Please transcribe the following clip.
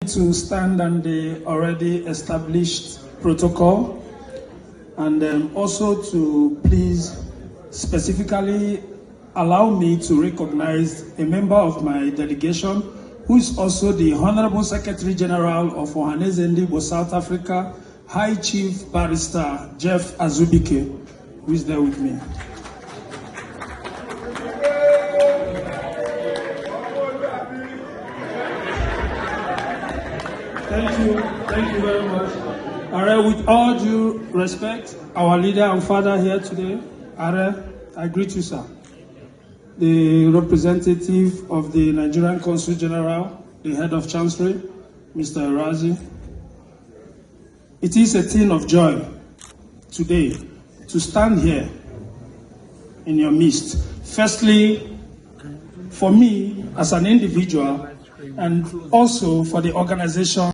to stand on the already established protocol, and also to please specifically allow me to recognize a member of my delegation who is also the Honorable Secretary General of Ohanaeze Igbo South Africa, High Chief Barrister Jeff Azubike, who is there with me. Thank you very much. Are, with all due respect, our leader and father here today, Are, I greet you, sir. The representative of the Nigerian Consul General, the head of Chancery, Mr. Razi. It is a thing of joy today to stand here in your midst. Firstly, for me as an individual, and also for the organization